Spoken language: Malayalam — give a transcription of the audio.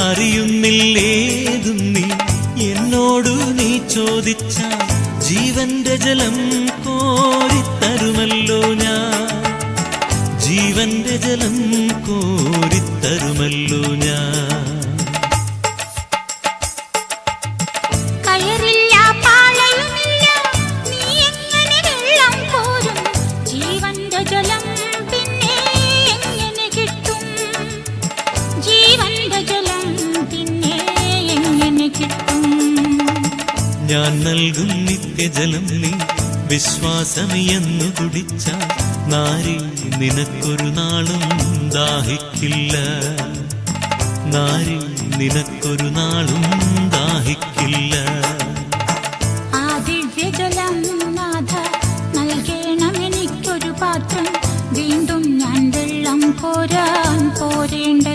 അറിയുന്നില്ലേതും നീ എന്നോടു നീ ചോദിച്ച ജീവന്റെ ജലം കോരിത്തരുമല്ലോ ഞാൻ, ജീവന്റെ ജലം കോരിത്തരുമല്ലോ ഞാൻ. ഞാൻ നൽകും നിത്യജലം നീ വിശ്വാസമെന്നു കുടിച്ചാൽ നാരി നിനക്കൊരു നാളും ദാഹിക്കില്ല, നാരി നിനക്കൊരു നാളും ദാഹിക്കില്ല. ആ ദിവ്യജലം നാഥ നൽകണം എനിക്കൊരു പാത്രം, വീണ്ടും ഞാൻ വെള്ളം കോരാൻ പോരേണ്ട